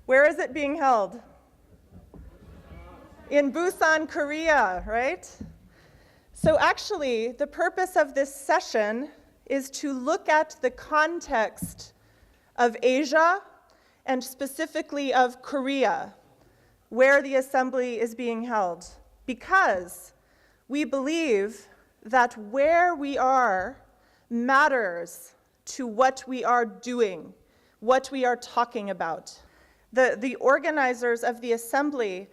Where is it being held? In Busan, Korea, right? So actually, the purpose of this session is to look at the context of Asia and specifically of Korea, where the assembly is being held, because we believe that where we are matters to what we are doing, what we are talking about. The organizers of the assembly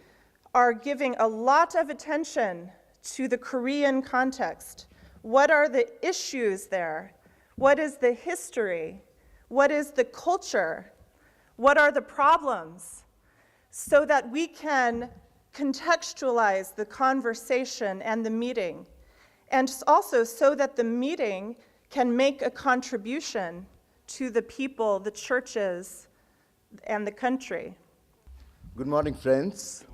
are giving a lot of attention to the Korean context. What are the issues there? What is the history? What is the culture? What are the problems? So that we can contextualize the conversation and the meeting, and also so that the meeting can make a contribution to the people, the churches, and the country. Good morning, friends. Good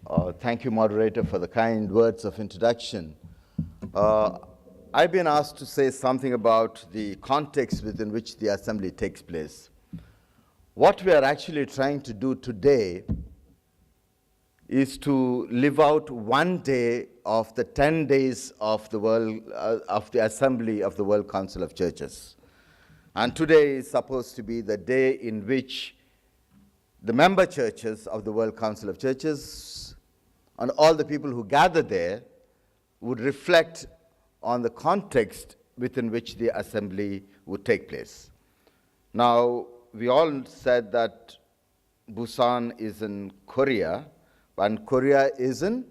morning. Thank you, Moderator, for the kind words of introduction. I've been asked to say something about the context within which the assembly takes place. What we are actually trying to do today is to live out one day of the 10 days of the Assembly of the World Council of Churches. And today is supposed to be the day in which the member churches of the World Council of Churches and all the people who gather there would reflect on the context within which the assembly would take place. Now, we all said that Busan is in Korea, and Korea is in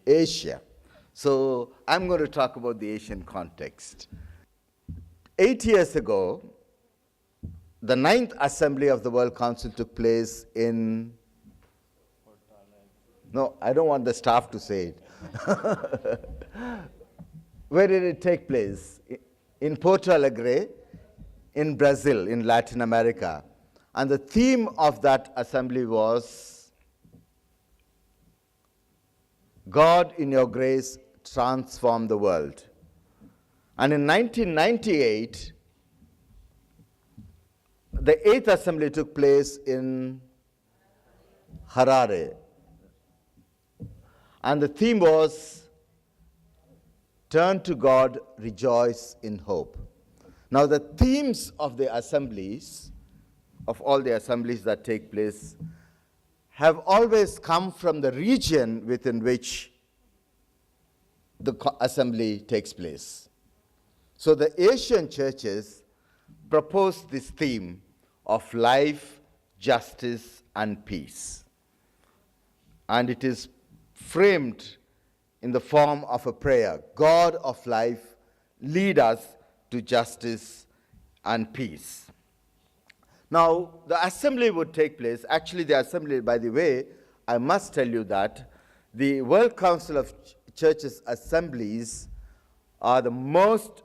Asia. So I'm going to talk about the Asian context. 8 years ago, the 9th Assembly of the World Council took place in... No, I don't want the staff to say it. Where did it take place? In Porto Alegre, in Brazil, in Latin America. And the theme of that assembly was, God in your grace transform the world. And in 1998, the 8th assembly took place in Harare. And the theme was, turn to God, rejoice in hope. Now, the themes of the assemblies, of all the assemblies that take place, have always come from the region within which the assembly takes place. So the Asian churches proposed this theme of life, justice, and peace. And it is framed in the form of a prayer. God of life, lead us to justice and peace. Now, the assembly would take place. Actually, the assembly, by the way, I must tell you that the World Council of Churches assemblies are the most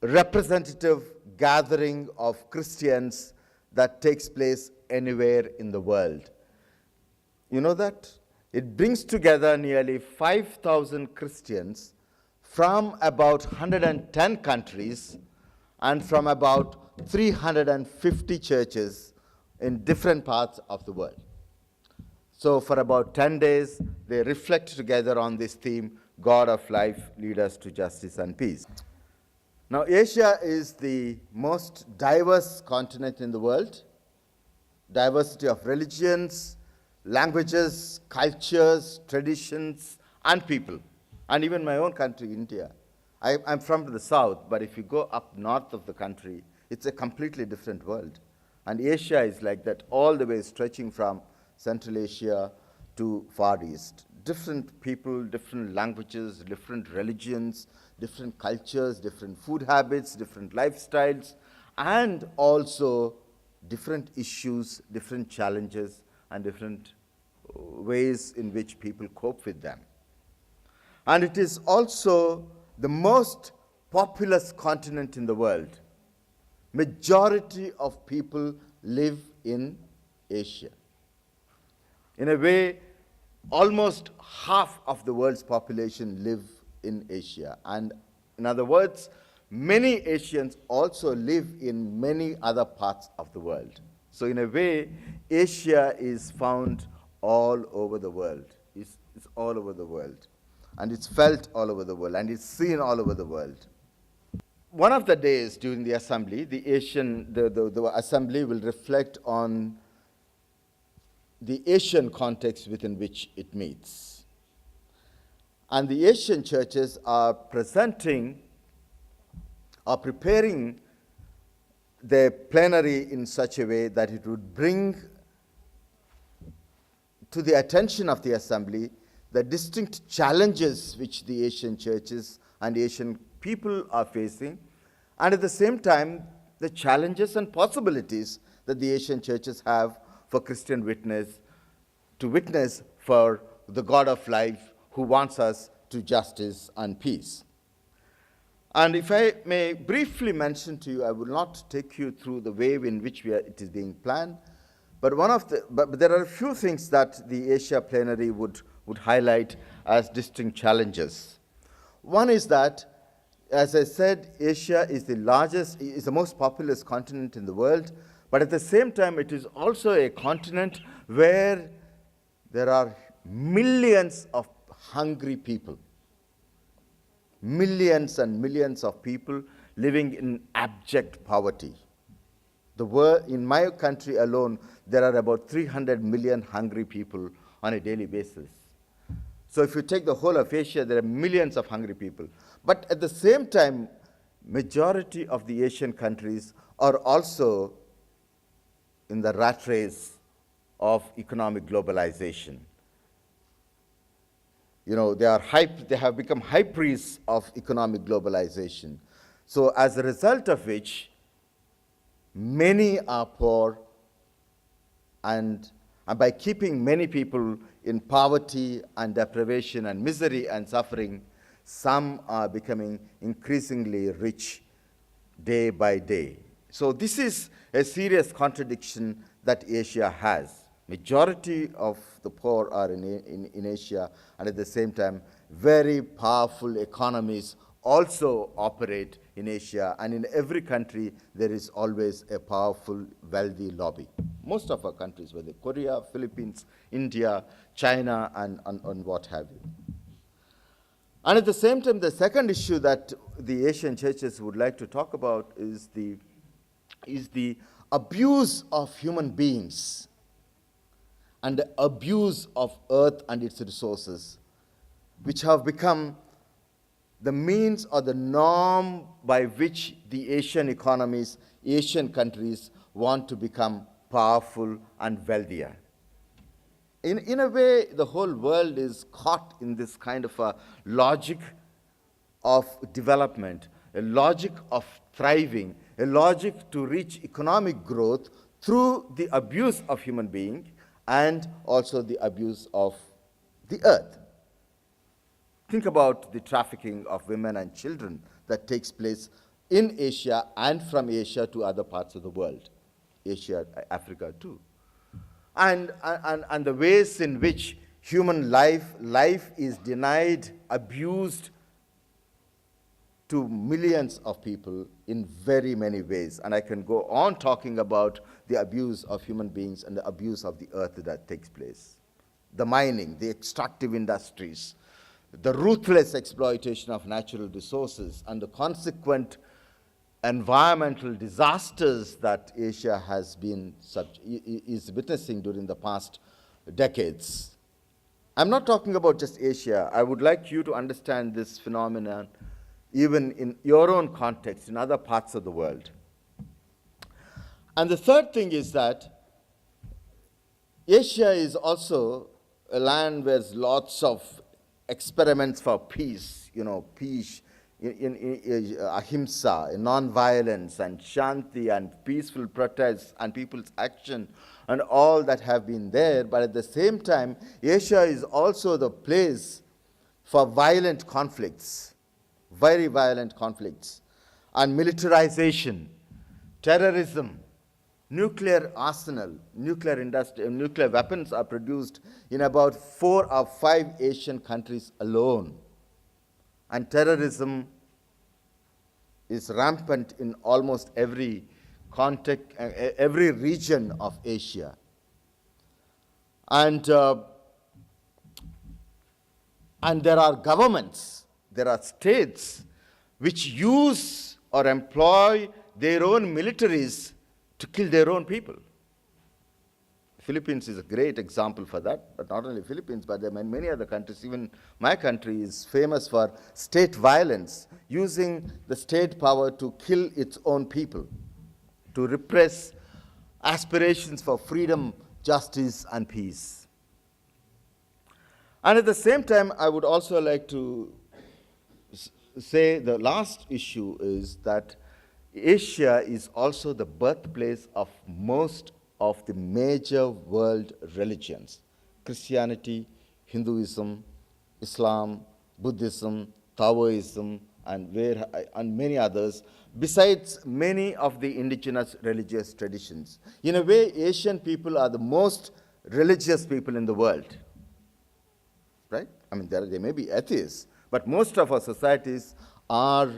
representative gathering of Christians that takes place anywhere in the world. You know that? It brings together nearly 5,000 Christians from about 110 countries and from about 350 churches in different parts of the world. So for about 10 days, they reflect together on this theme, God of life, lead us to justice and peace. Now, Asia is the most diverse continent in the world. Diversity of religions, languages, cultures, traditions, and people. And even my own country, India. I'm from the south, but if you go up north of the country, it's a completely different world. And Asia is like that, all the way stretching from Central Asia to Far East. Different people, different languages, different religions, different cultures, different food habits, different lifestyles, and also different issues, different challenges, and different ways in which people cope with them. And it is also the most populous continent in the world. Majority of people live in Asia. In a way, almost half of the world's population live in Asia. And in other words, many Asians also live in many other parts of the world. So in a way, Asia is found all over the world. It's all over the world. And it's felt all over the world, and it's seen all over the world. One of the days during the assembly, the assembly will reflect on the Asian context within which it meets. And the Asian churches are preparing their plenary in such a way that it would bring to the attention of the assembly the distinct challenges which the Asian churches and Asian people are facing, and at the same time, the challenges and possibilities that the Asian churches have for Christian witness, to witness for the God of life who wants us to justice and peace. And if I may briefly mention to you, I will not take you through the way in which it is being planned, but there are a few things that the Asia Plenary would highlight as distinct challenges. One is that, as I said, Asia is the most populous continent in the world, but at the same time, it is also a continent where there are millions of hungry people. Millions and millions of people living in abject poverty. In my country alone, there are about 300 million hungry people on a daily basis. So if you take the whole of Asia, there are millions of hungry people. But at the same time, majority of the Asian countries are also in the rat race of economic globalization. They have become high priests of economic globalization. So as a result of which, many are poor, and by keeping many people in poverty and deprivation and misery and suffering, some are becoming increasingly rich day by day. So this is a serious contradiction that Asia has. Majority of the poor are in Asia, and at the same time, very powerful economies also operate in Asia, and in every country there is always a powerful, wealthy lobby. Most of our countries, whether Korea, Philippines, India, China, and what have you. And at the same time, the second issue that the Asian churches would like to talk about is the abuse of human beings and the abuse of earth and its resources, which have become the means or the norm by which the Asian economies, Asian countries want to become powerful and wealthier. In a way, the whole world is caught in this kind of a logic of development, a logic of thriving, a logic to reach economic growth through the abuse of human beings and also the abuse of the earth. Think about the trafficking of women and children that takes place in Asia and from Asia to other parts of the world, Asia, Africa too. And the ways in which human life is denied, abused to millions of people in very many ways. And I can go on talking about the abuse of human beings and the abuse of the earth that takes place. The mining, the extractive industries, the ruthless exploitation of natural resources, and the consequent environmental disasters that Asia is witnessing during the past decades. I'm not talking about just Asia. I would like you to understand this phenomenon even in your own context, in other parts of the world. And the third thing is that Asia is also a land where there's lots of experiments for peace, peace, in ahimsa, non-violence, and shanti, and peaceful protests, and people's action, and all that have been there. But at the same time, Asia is also the place for violent conflicts, very violent conflicts, and militarization, terrorism, nuclear arsenal, nuclear industry, nuclear weapons are produced in about 4 or 5 Asian countries alone. And terrorism is rampant in almost every context, every region of Asia. And there are governments, there are states which use or employ their own militaries to kill their own people. Philippines is a great example for that, but not only Philippines, but there are many other countries. Even my country is famous for state violence, using the state power to kill its own people, to repress aspirations for freedom, justice, and peace. And at the same time, I would also like to say the last issue is that Asia is also the birthplace of most of the major world religions: Christianity, Hinduism, Islam, Buddhism, Taoism, and many others, besides many of the indigenous religious traditions. In a way, Asian people are the most religious people in the world, right? I mean, they may be atheists, but most of our societies are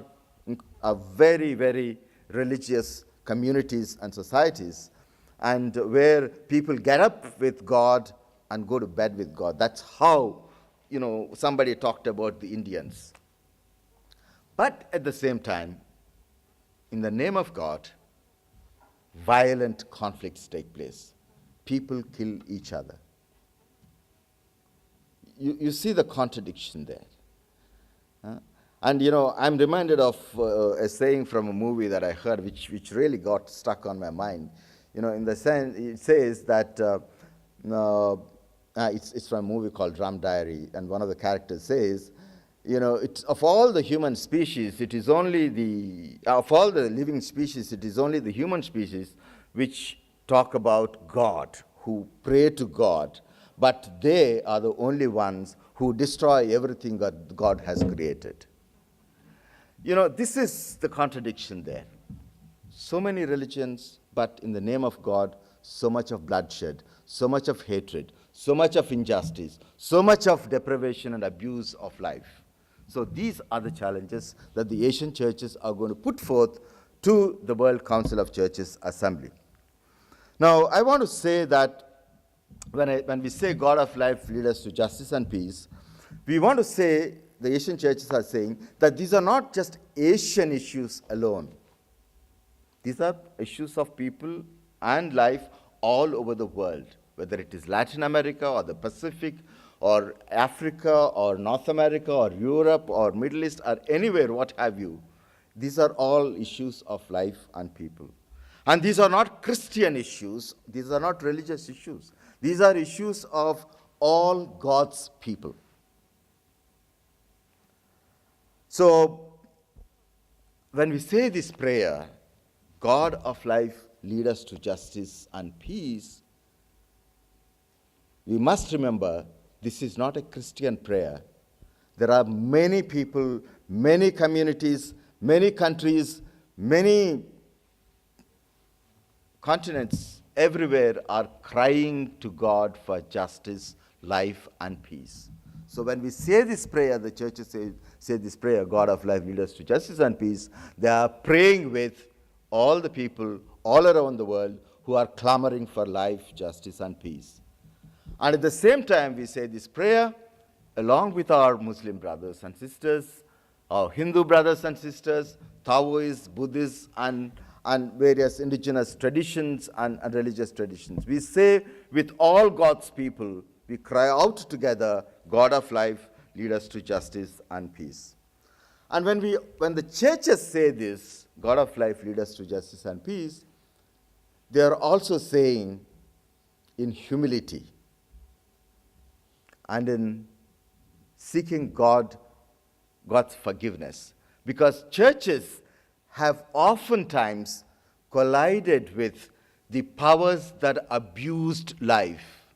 very, very religious communities and societies, and where people get up with God and go to bed with God. That's how, somebody talked about the Indians. But at the same time, in the name of God, violent conflicts take place. People kill each other. You see the contradiction there. And I'm reminded of a saying from a movie that I heard, which really got stuck on my mind. In the sense, it says that it's from a movie called Drum Diary, and one of the characters says, of all the human species, it is only of all the living species, it is only the human species which talk about God, who pray to God, but they are the only ones who destroy everything that God has created. This is the contradiction there. So many religions, but in the name of God, so much of bloodshed, so much of hatred, so much of injustice, so much of deprivation and abuse of life. So these are the challenges that the Asian churches are going to put forth to the World Council of Churches Assembly. Now, I want to say that when we say God of life, lead us to justice and peace, we want to say, the Asian churches are saying, that these are not just Asian issues alone. These are issues of people and life all over the world, whether it is Latin America or the Pacific or Africa or North America or Europe or Middle East or anywhere, what have you. These are all issues of life and people. And these are not Christian issues. These are not religious issues. These are issues of all God's people. So, when we say this prayer, God of life, lead us to justice and peace, we must remember this is not a Christian prayer. There are many people, many communities, many countries, many continents everywhere are crying to God for justice, life, and peace. So when we say this prayer, the churches say this prayer, God of life, lead us to justice and peace, they are praying with all the people all around the world who are clamoring for life, justice, and peace. And at the same time, we say this prayer along with our Muslim brothers and sisters, our Hindu brothers and sisters, Taoists, Buddhists, and various indigenous traditions and religious traditions. We say with all God's people, we cry out together, God of life, lead us to justice and peace. And when the churches say this, God of life, lead us to justice and peace, they are also saying in humility and in seeking God's forgiveness. Because churches have oftentimes collided with the powers that abused life.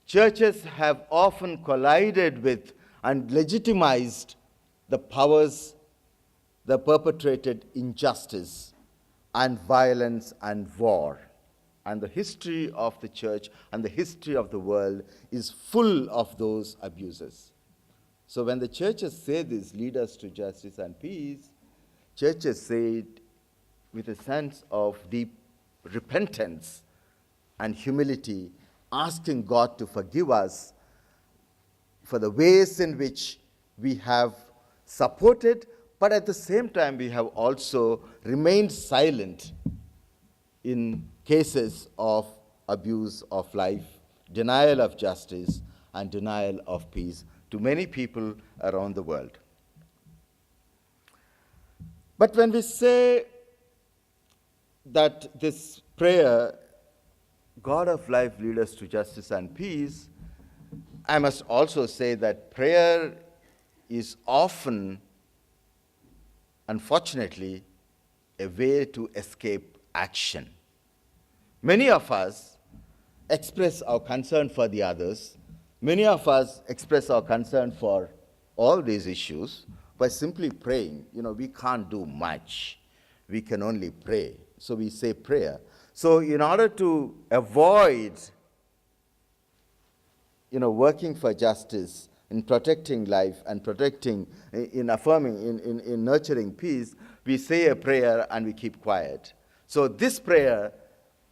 Churches have often collided with and legitimized the powers that perpetrated injustice and violence and war. And the history of the church and the history of the world is full of those abuses. So when the churches say this, lead us to justice and peace, churches say it with a sense of deep repentance and humility, asking God to forgive us for the ways in which we have supported, but at the same time we have also remained silent in cases of abuse of life, denial of justice, and denial of peace to many people around the world. But when we say that this prayer, God of life, lead us to justice and peace, I must also say that prayer is often, unfortunately, a way to escape action. Many of us express our concern for the others. Many of us express our concern for all these issues by simply praying. We can't do much. We can only pray. So we say prayer. So in order to avoid, working for justice, in protecting life and protecting, in affirming, in nurturing peace, we say a prayer and we keep quiet. So this prayer,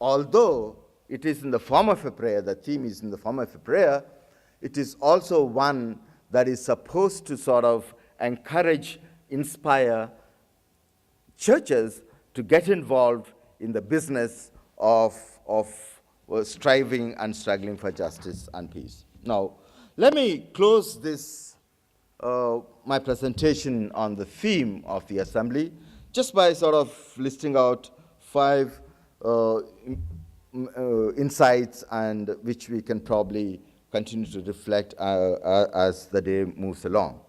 although it is in the form of a prayer, the theme is in the form of a prayer, it is also one that is supposed to sort of encourage, inspire churches to get involved in the business of striving and struggling for justice and peace. Now, let me close this, my presentation on the theme of the assembly, just by sort of listing out 5 insights, and which we can probably continue to reflect as the day moves along.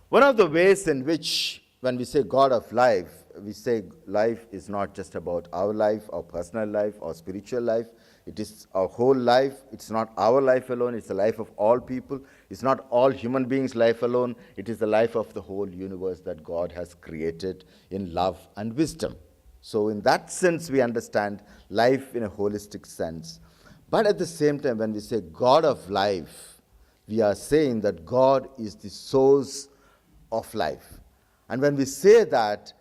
One of the ways in which, when we say God of life, we say life is not just about our life, our personal life, our spiritual life. It is our whole life. It's not our life alone. It's the life of all people. It's not all human beings' life alone. It is the life of the whole universe that God has created in love and wisdom. So in that sense, we understand life in a holistic sense. But at the same time, when we say God of life, we are saying that God is the source of life. And when we say that,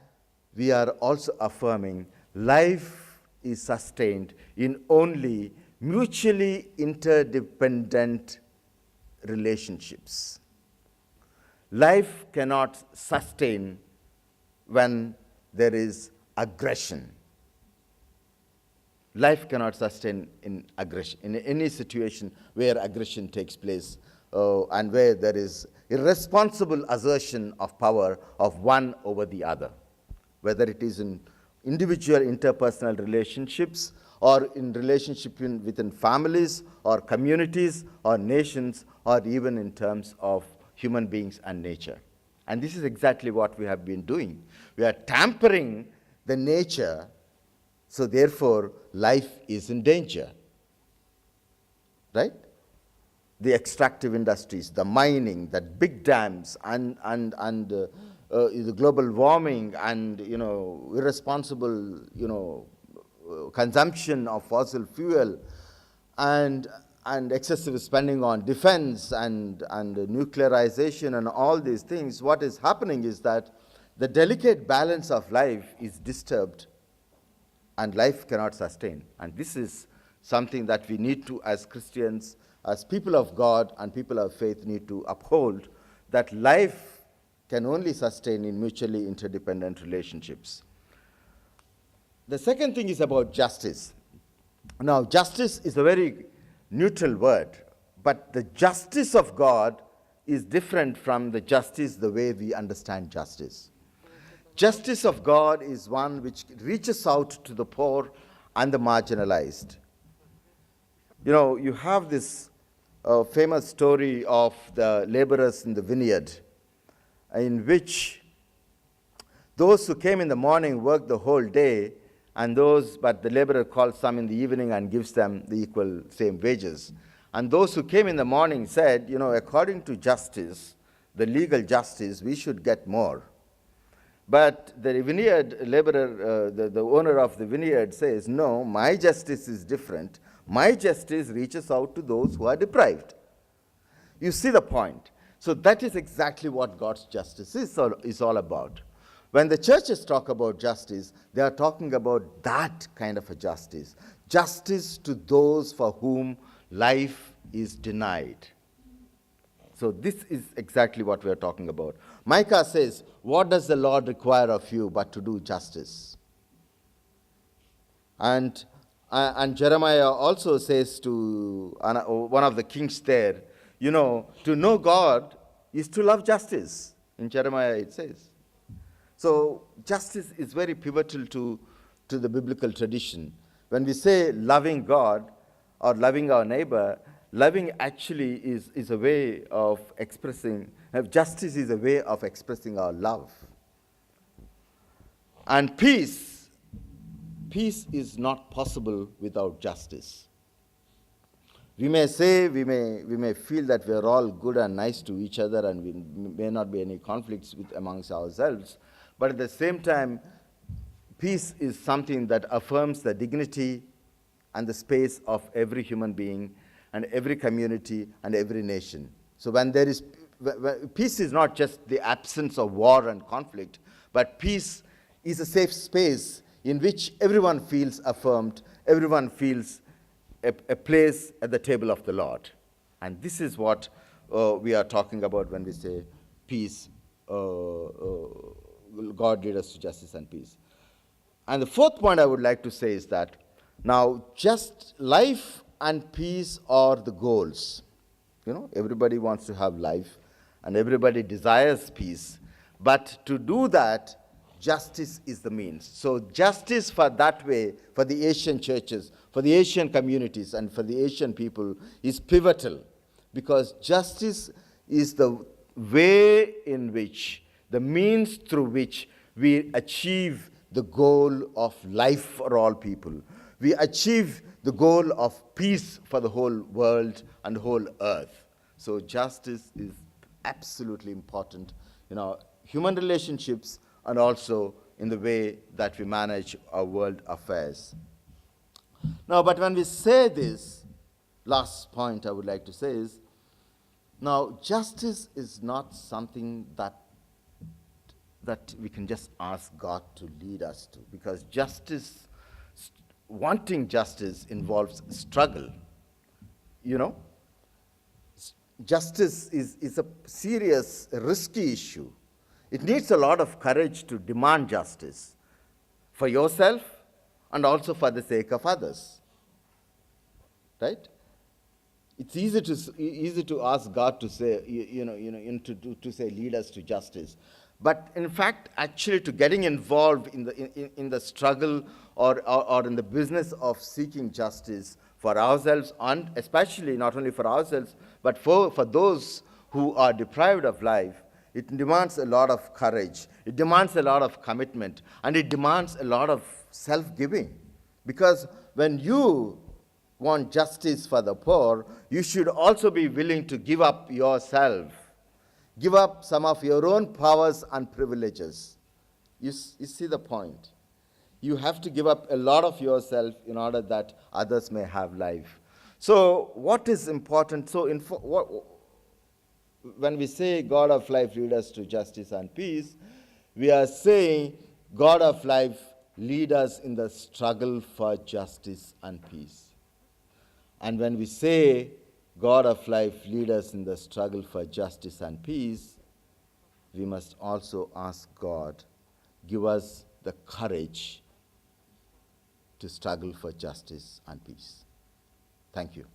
we are also affirming life is sustained in only mutually interdependent relationships. Life cannot sustain when there is aggression. Life cannot sustain in aggression, in any situation where aggression takes place, and where there is irresponsible assertion of power of one over the other, whether it is in individual interpersonal relationships, or in relationship within families, or communities, or nations, or even in terms of human beings and nature. And this is exactly what we have been doing. We are tampering the nature, so therefore life is in danger. Right? The extractive industries, the mining, the big dams, and the global warming, and irresponsible consumption of fossil fuel, and excessive spending on defense and nuclearization and all these things. What is happening is that the delicate balance of life is disturbed, and life cannot sustain. And this is something that we need to, as Christians, as people of God and people of faith, need to uphold, that life can only sustain in mutually interdependent relationships. The second thing is about justice. Now, justice is a very neutral word, but the justice of God is different from the justice the way we understand justice. Justice of God is one which reaches out to the poor and the marginalized. You have this famous story of the laborers in the vineyard, in which those who came in the morning worked the whole day, but the laborer calls some in the evening and gives them the equal same wages. And those who came in the morning said, according to justice, the legal justice, we should get more. But the vineyard laborer, the owner of the vineyard, says, no, my justice is different. My justice reaches out to those who are deprived. You see the point. So that is exactly what God's justice is all about. When the churches talk about justice, they are talking about that kind of a justice. Justice to those for whom life is denied. So this is exactly what we are talking about. Micah says, what does the Lord require of you but to do justice? And Jeremiah also says to one of the kings there, to know God is to love justice. In Jeremiah it says. So justice is very pivotal to the biblical tradition. When we say loving God or loving our neighbor, loving actually is a way of expressing, justice is a way of expressing our love. And peace is not possible without justice. We may say, we may feel that we are all good and nice to each other and we may not be any conflicts amongst ourselves, but at the same time, peace is something that affirms the dignity and the space of every human being and every community and every nation. So when peace is not just the absence of war and conflict, but peace is a safe space in which everyone feels affirmed, everyone feels a place at the table of the Lord. And this is what we are talking about when we say peace, God lead us to justice and peace. And the fourth point I would like to say is that now just life and peace are the goals. Everybody wants to have life and everybody desires peace. But to do that, justice is the means. So justice for that way, for the Asian churches, for the Asian communities, and for the Asian people is pivotal, because justice is the way in which, the means through which we achieve the goal of life for all people. We achieve the goal of peace for the whole world and the whole earth. So justice is absolutely important in our human relationships and also in the way that we manage our world affairs. Now, but when we say this, last point I would like to say is, now justice is not something that we can just ask God to lead us to, because wanting justice involves struggle. Justice is a serious, risky issue. It needs a lot of courage to demand justice for yourself and also for the sake of others. Right? It's easy to ask God to say, to say, lead us to justice. But in fact, actually, to getting involved in the struggle or in the business of seeking justice for ourselves, and especially not only for ourselves, but for those who are deprived of life, it demands a lot of courage, it demands a lot of commitment, and it demands a lot of self-giving. Because when you want justice for the poor, you should also be willing to give up yourself, give up some of your own powers and privileges. You see the point. You have to give up a lot of yourself in order that others may have life. So what is important? So when we say God of life lead us to justice and peace, we are saying God of life lead us in the struggle for justice and peace. And when we say God of life lead us in the struggle for justice and peace, we must also ask God, give us the courage to struggle for justice and peace. Thank you.